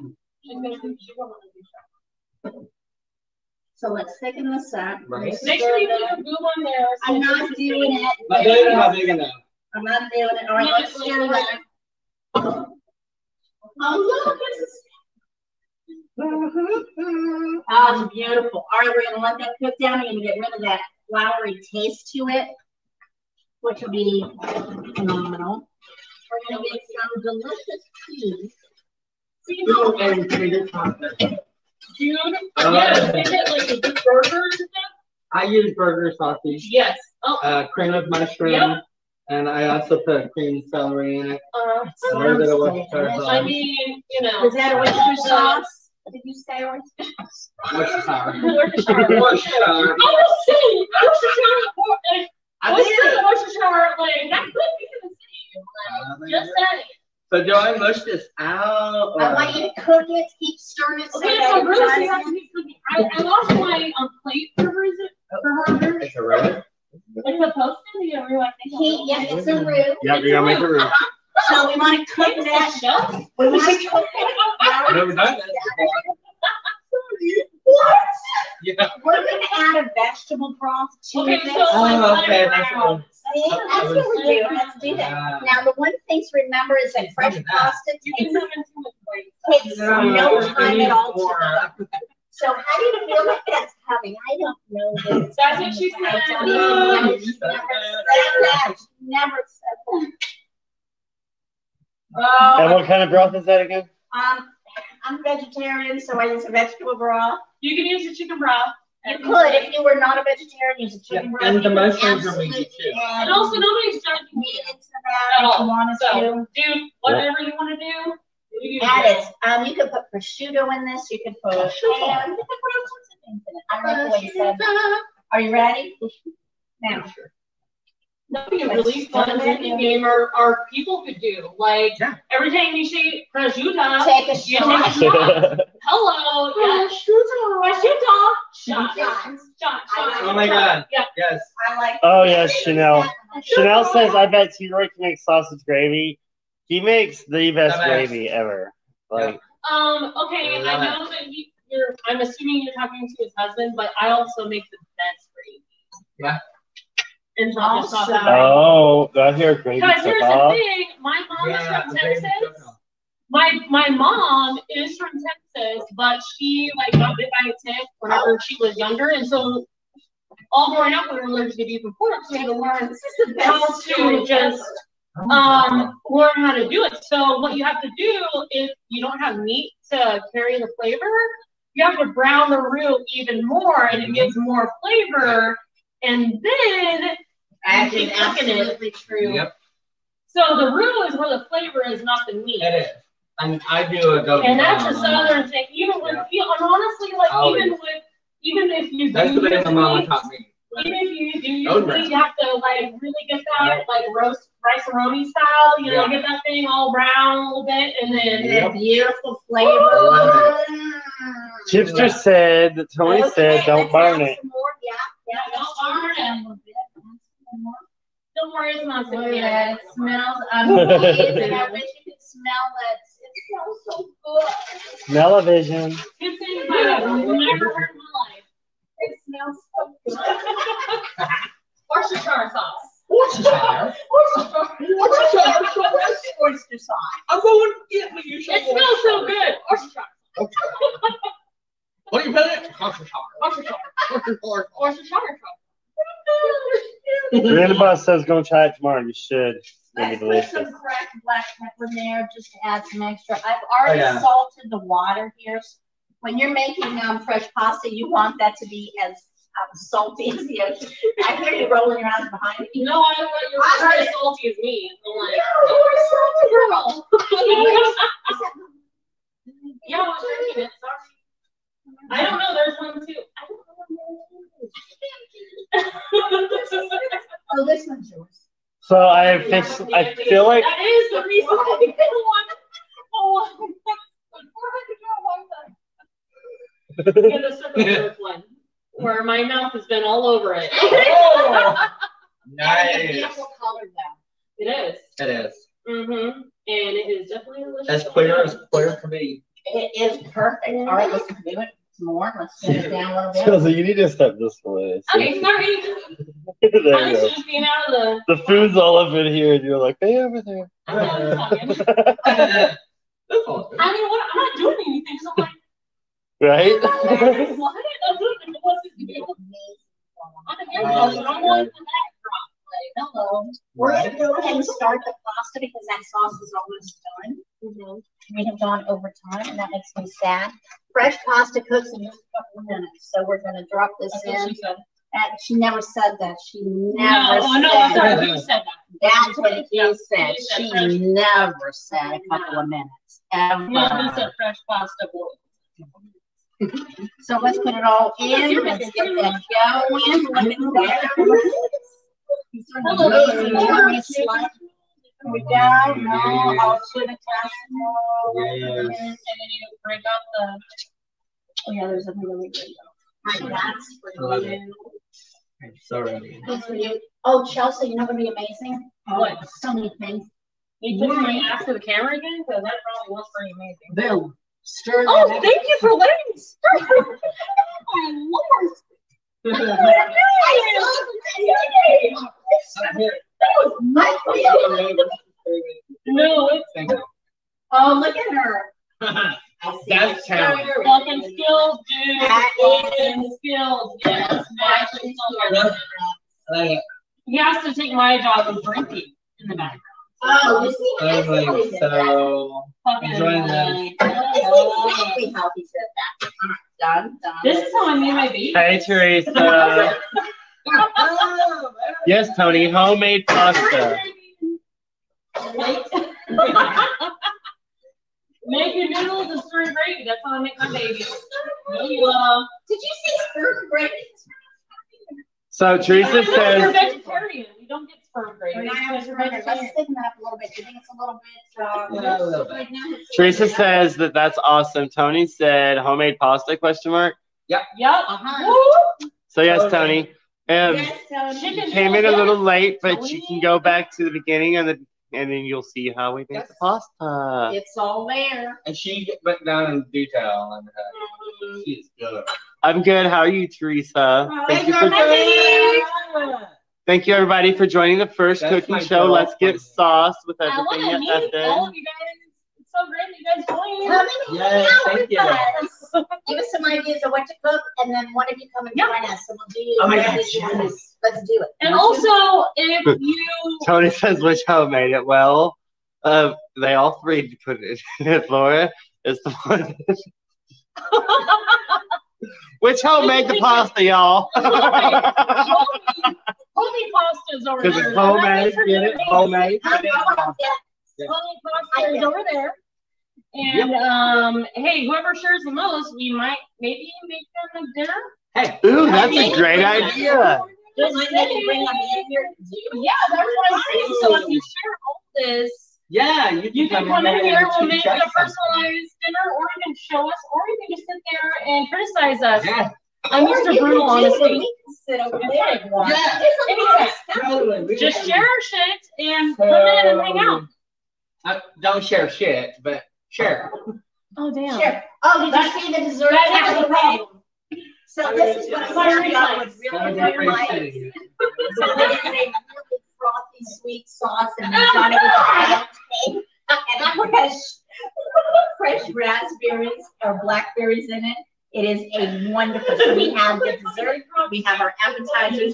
So let's thicken this up. Right. Make sure you put your boob on there. I'm not doing it. Not doing it, not big enough. I'm not doing it. All right, let's stir that. Oh, look, this is. Oh, it's beautiful. All right, we're gonna let that cook down. We're gonna get rid of that floury taste to it, which will be phenomenal. We're gonna get some delicious cheese. And finger chocolate. Dude, yeah, is it like a burgers? I use burger sausage. Yes. Oh. Cream of mushroom. Yep. And I also put cream celery in it. A Sounds little bit of Worcestershire delicious. sauce. I mean, you know. Is that oyster sauce? Did you say oyster sauce? Worcestershire. Worcestershire. Worcestershire. I was saying, Worcestershire, like, that could be in the city. Like, just saying. So do I mush this out? Or? I want you to cook it, keep stirring it. Okay, so really, you have to be cooking. I lost my plate for her. It's a roux? It's supposed to be a roux, I think. Yeah, it's a roux. Yeah, you gotta make a roux. So we want to cook that. We want to cook it. Never done that. What? Yeah. We're going to add a vegetable broth to Okay, this. so like, okay, that's See, that's what we're doing. Let's do that. Now, the one thing to remember is that fresh pasta you can takes have it too much weight. no time at all to cook. So how do you feel like that's coming? I don't know this. That's what she said. I don't know. She's never said that. She never said that. And what kind of broth is that again? I'm vegetarian, so I use a vegetable broth. You can use the chicken broth. You could, if you were not a vegetarian, use a chicken broth. And the You mushrooms can are meaty too. absolutely add And also, nobody's judging meat you into that at if you all. wanted So, to. dude, whatever you want to do, you do. Add it. You could put prosciutto in this. You could put ham. You could put all sorts of things in it. I like the way you said that. Are you ready? Now. That'd be a really fun drinking game or people could do. Like, every time you say prosciutto, Take a you shot. take a shot. Hello, yes. Prosciutto. Shot. Oh my God. Yeah. Yes. I like. Oh yes, Chanel. Chanel says, "I bet T-Roy can make sausage gravy. He makes the best gravy ever." Like, Okay, I know that I'm assuming you're talking to his husband, but I also make the best gravy. Yeah. And so I'll just talk about oh, do I hear gravy because here's the stuff? thing, my mom is from Texas. My mom is from Texas, but she like got bit by a tick whenever she was younger, and so all growing up we were allergic to beef and pork, so we had to learn how to just learn how to do it. So what you have to do is you don't have meat to carry the flavor. You have to brown the roux even more, and it gives more flavor. And then That is absolutely true. Yep. so the roux is where the flavor is, not the meat. It is. And I do a go. And that's a southern thing. Even with, and honestly, like even if you That's do the thing my mama use taught me. even if you do use meat, you have to like really get that like roast rice-a-roni style. You know, get that thing all brown a little bit, and then That beautiful flavor. Chipster said, Tony said, don't burn it. Yeah, don't burn it. Don't worry, it's not so Look at bad. that. It smells amazing. I wish you could smell it. It smells so good. Smell-o-vision. Good thing I've never heard in my life. It smells so good. Worcestershire sauce. Worcestershire. Oyster sauce. I'm going to get me. You should. It smells so good. Worcestershire. What do you put it? Worcestershire. Worcestershire. Worcestershire. Miranda Bus says, go try it tomorrow. You should. It's gonna be Let's put delicious. some cracked black pepper in there just to add some extra. I've already salted the water here. When you're making fresh pasta, you want that to be as salty as the ocean. I hear you rolling your eyes behind me. No, I thought you were as salty as me. I'm like, you're a salty girl. yeah, I was drinking it. Sorry. I don't know. There's one too. I don't know Oh, this one's yours. So I feel like that is the reason I picked the one. Oh, the circle one, where my mouth has been all over it. Oh, nice. It's a beautiful color, though. It is. It is. Mm-hmm. And it is definitely delicious. As clear for me. It is perfect. All right, let's do it some more. Let's set it down a little bit. Chelsea, you need to step this way. Okay, sorry. There you I go. should just being out of The food's all up in here, and you're like, hey, over there. I mean, what? I'm not doing anything, so I'm like, Right? what? I'm doing what to do. I'm here. I'm going for that drop. Hello. We're going to go ahead and start the pasta because that sauce is almost done. Mm-hmm. We have gone over time, and that makes me sad. Fresh pasta cooks in just a couple of minutes, so we're going to drop this in. She never said that. She never said you said that. That's what you said. She never said a couple of minutes. Ever. No, he said fresh pasta boil. So let's put it all in. Let's get that going. Let it go. Here we go. No, I'll put a casserole. Yes. And then you break up the. Oh, yeah, there's a really good one. That's for you. I'm so ready. That's for you. Oh, Chelsea, you know what would be amazing? What? So many things. You put me after the camera again? Because that probably was pretty amazing. Boom. Stir Oh, that. thank you for letting me stir. Oh, my Lord. No, it's Oh, look at her. That's talent. fucking skills, dude. Fucking skills. Yes. Actually, he has to take my job of drinking in the background. Oh, you see, I'm like so enjoying this. exactly how he said that. Done. This is how I made my baby. Hey, Teresa. Yes, Tony, homemade pasta. Make your noodles and stir gravy. That's how I make my baby. Did you say stir gravy? So Teresa You're says, vegetarian. You don't get sperm gravy. Let's thicken that up a little bit. Do you think it's a little bit? Right now. Teresa says that's awesome. Tony said homemade pasta, question mark. Yep. Uh-huh. So yes, Tony. Yes, Tony. Chicken Came in a little late, but Oh, you can go back to the beginning and then you'll see how we make the pasta. It's all there. And she went down in detail on that. She's good. I'm good. How are you, Teresa? Thank you, everybody, for joining the first cooking show. Let's get sauce with I everything want to yet meet nothing. all of you guys. It's so great that you guys joined. Come and Yes, hang out thank with you. us. Give us some ideas of what to cook, and then one of you come and join us, and we'll do. Oh my God, Let's do it. And also, if you Tony says which homemade it. Well, they all three put it in. Laura is the one. Which homemade the pasta, y'all? homemade pasta is over there. Because it's homemade. Get it? Homemade. Homemade pasta is over there. And hey, whoever shares the most, we might maybe make them a dinner. Hey, Ooh, that's a great idea. Just maybe bring them in here. Yeah, that's what I'm saying. So if you share all this, yeah, you can come in here, we'll make a personalized dinner, or you can show us, or you can just sit there and criticize us. Yeah. I'm Mr. Brutal, honestly. Sit over there. Yeah. Anyway, just share our shit and come in and hang out. Don't share shit, but share. Oh, damn. Sure. Oh, did you see the dessert? That is the problem. So this is what I got with really good light. So it is a really frothy sweet sauce, and we've done it with a cake. And it has fresh raspberries or blackberries in it. It is a wonderful. So we have the dessert, we have our appetizers,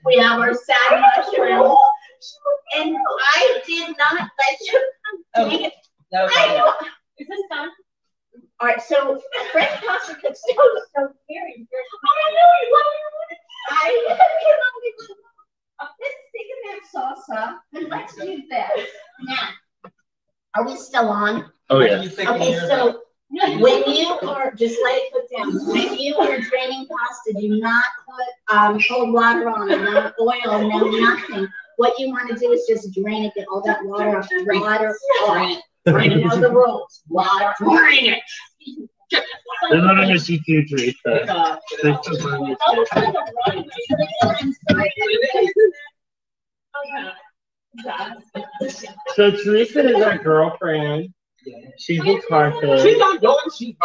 we have our salad mushroom, and I did not let you. Okay. No, I know. Is this done? All right, so fresh pasta cooks so very. Let's take that sauce up and let's do this. Now, are we still on? Oh, yeah. Okay, so when you are, just let it cook down. When you are draining pasta, do not put cold water on it, no oil, no nothing. What you want to do is just drain it, get all that water off. Water off. I know the rules. Water. Drain it. They're not going to miss you too, Teresa. So Teresa is our girlfriend. She's in Carthage. She's not going. She's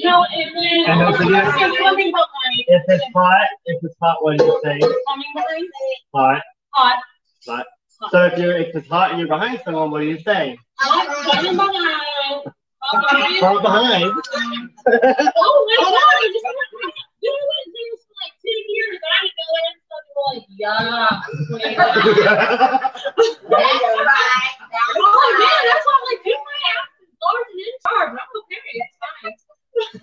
No, if it's hot, what do you say? Hot. Hot. Hot. So if it's hot and you're behind someone, what do you say? Coming behind. From behind. Oh my God! You know what? There's like 2 years. I didn't know that. Like, yeah. That's right. Oh man, that's why I'm like, do my ass is large and in charge. I'm okay. It's fine.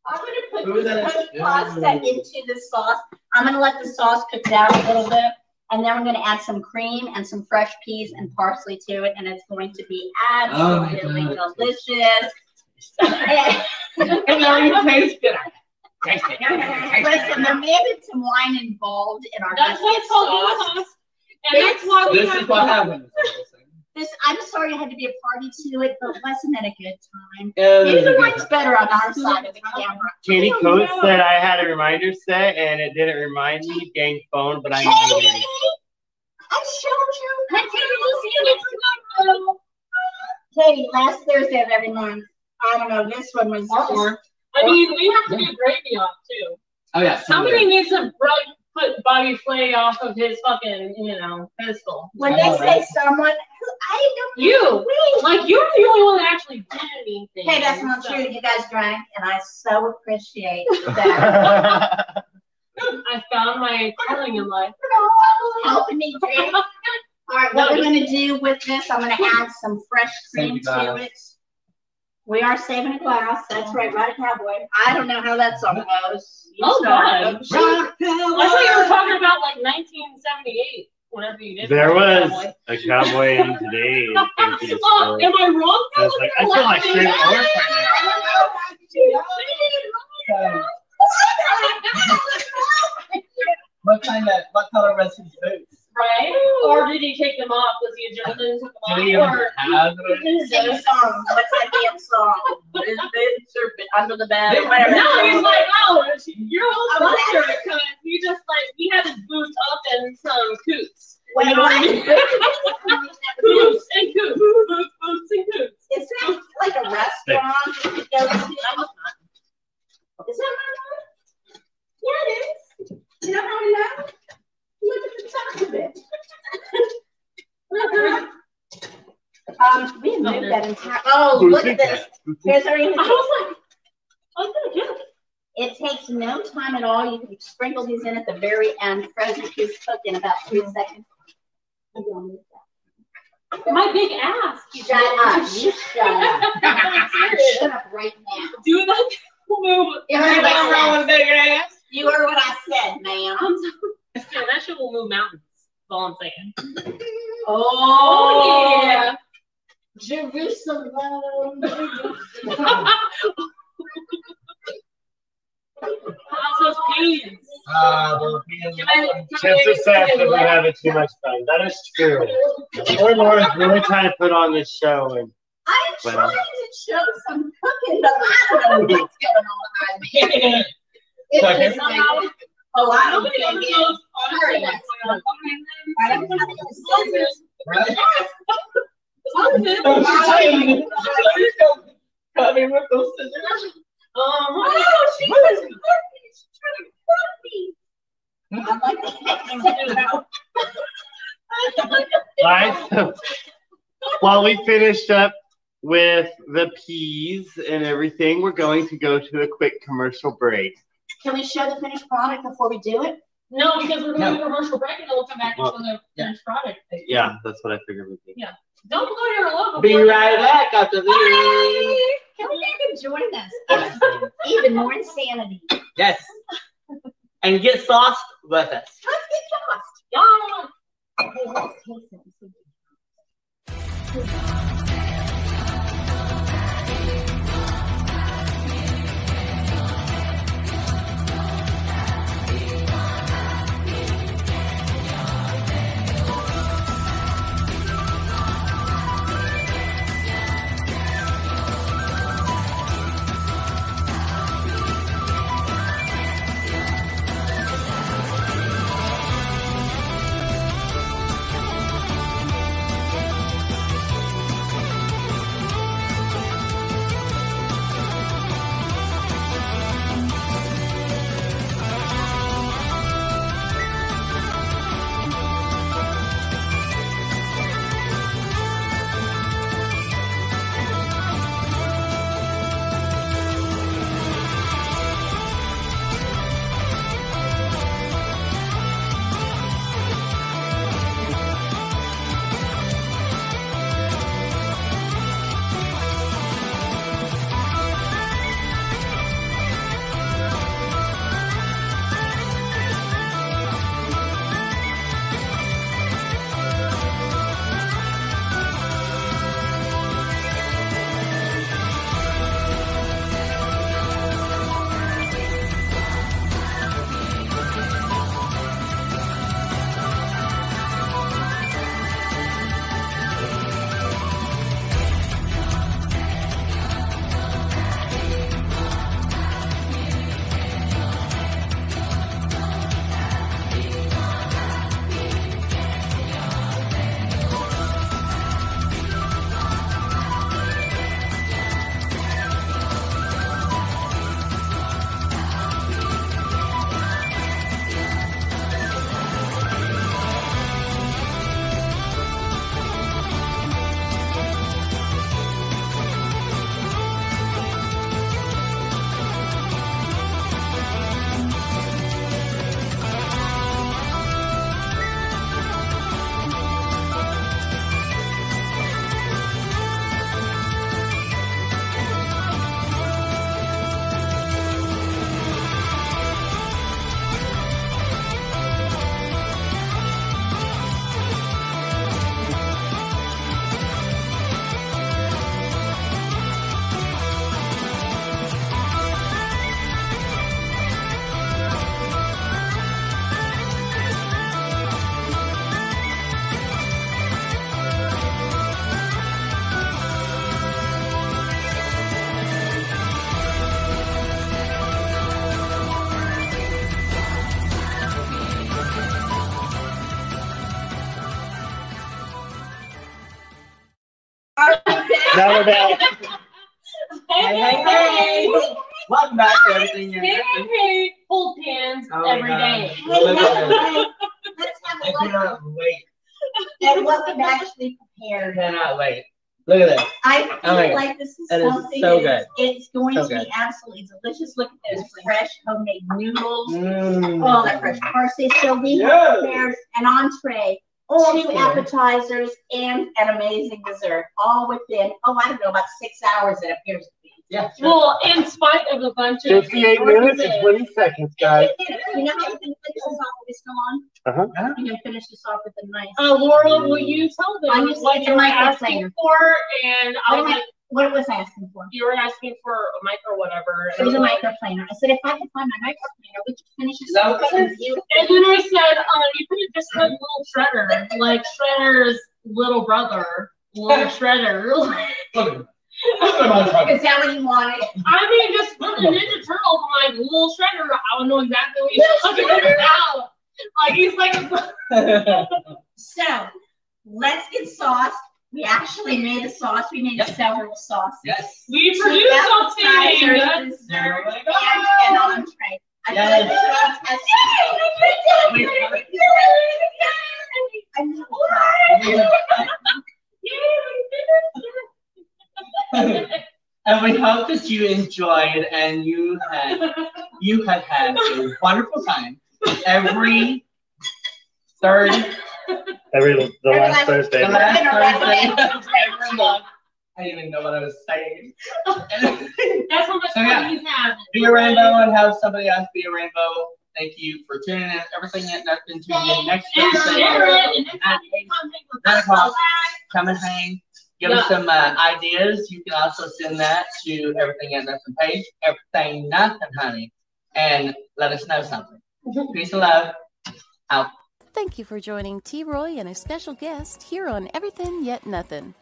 I'm going to put the pasta into the sauce. I'm going to let the sauce cook down a little bit. And then we're going to add some cream and some fresh peas and parsley to it. And it's going to be absolutely delicious. It already tastes good. Listen, there may have been some wine involved in our That's why it's called sauce. And that's why we This is what happens. I'm sorry I had to be a party to it, but wasn't it a good time? Maybe the wine's better on our side of the camera. Katie Coates said I had a reminder set and it didn't remind me. Gang phone, but I knew it. I showed you. Katie, last Thursday of every month. I don't know. This one was. I mean, we have to do gravy off too. Oh yeah. Somebody needs to put Bobby Flay off of his fucking, pedestal. When they say someone, I don't. You, like you're the only one that actually did anything. Hey, that's not true. You guys drank, and I so appreciate that. I found my calling in life. Helping me drink. All right, what we're going to do with this, I'm going to add some fresh cream to it. We are saving a glass. That's right, right, cowboy. I don't know how that song goes. Oh, God. I thought you were talking about like 1978, whenever you did. There was a cowboy in today. Am I wrong? I was like, I feel like straight at work right now. What color was his boots? Right? Or did he take them off? Was he a gentleman and took them off? Sing a song. What's that damn song? His boots are under the bed. Whatever. No, he's like, your whole culture, because he had his boots up and some coots. Wait, you know what I mean? Boots and coots. Boots and coots. It sounds like a restaurant you could go to. Is that my one? Yeah, it is. You know how I know? Look at the top of it. We moved that entire. Oh, look at this. Here's our image. I was like, oh, good. It takes no time at all. You can sprinkle these in at the very end. Frozen peas cook in about 3 seconds. My big ass. Shut up. You shut up. Shut up right now. Do that move. You heard what I said, ma'am. That shit will move mountains. That's all I'm saying. Oh, yeah. Jerusalem. How's those peas? Chelsa said that we're having too much fun. That is true. Laura's really trying to put on this show. And I'm trying to show some cooking, but I don't know what's going on behind me. It's oh, I don't think it's Cut me with those scissors. Oh, she was cooking. She's trying to cook me. Right. So, while we finished up with the peas and everything, we're going to go to a quick commercial break. Can we show the finished product before we do it? No, because we're going to do a commercial break and then we'll come back and show the finished product. Yeah, that's what I figured we'd do. Yeah. Don't blow your logo. Be right back after this. Can we even join us? Even more insanity. Yes. And get sauced with us. Let's get sauced. Y'all. Okay, let's taste it. Now we're back. Hey. Welcome back to Everything Yet Nothin. Hey, hold hands every day. Let's have a I cannot wait. and what we've actually prepared. Cannot wait. Look at this. I feel like this is something so good. It's going So to good. be absolutely delicious. Look at those fresh homemade noodles. Mm. All that fresh parsley. So we have prepared an entree, two appetizers, and an amazing dessert, all within, I don't know, about 6 hours it appears to be. Yeah. Sure. Well, in spite of a bunch of 58 minutes and 20 seconds, guys. You know how you can finish this off? Are we still on? Uh-huh. You can finish this off with a nice. Laura, will you tell them I'm just what you're asking for? And what was I asking for? You were asking for a mic or whatever. It was a microplaner. I said, if I could find my microplaner, we could finish this off with you. And then I said, you could have just said little Shredder, like Shredder's little brother, little Shredder. Is that what you wanted? I mean, just put the Ninja Turtles on like little Shredder. I don't know exactly what he's talking about. Like he's like. So let's get sauce. We actually made a sauce. We made several sauces. Yes. We produced something. Dessert and an entree. And we hope that you enjoyed and you have had a wonderful time every last Thursday. The last Thursday every month. I didn't even know what I was saying. That's how much fun he's having. Be a rainbow and have somebody else be a rainbow. Thank you for tuning in. Everything Yet Nothin. Tune in next Thursday. 9 o'clock. Come and hang. Give us some ideas. You can also send that to Everything Yet Nothin page. Everything Nothin, honey. And let us know something. Peace and love. Out. Thank you for joining T. Roy and a special guest here on Everythin Yet Nothin.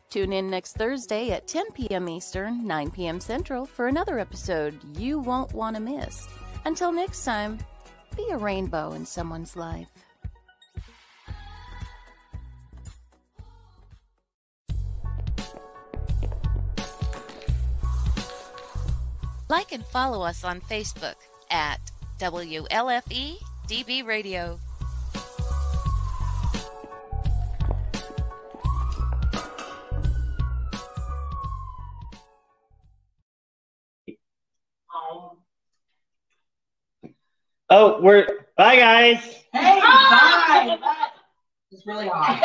Tune in next Thursday at 10 p.m. Eastern, 9 p.m. Central for another episode you won't want to miss. Until next time, be a rainbow in someone's life. Like and follow us on Facebook at WLFE DB Radio. Oh, bye guys. Hey, bye. It's really hot.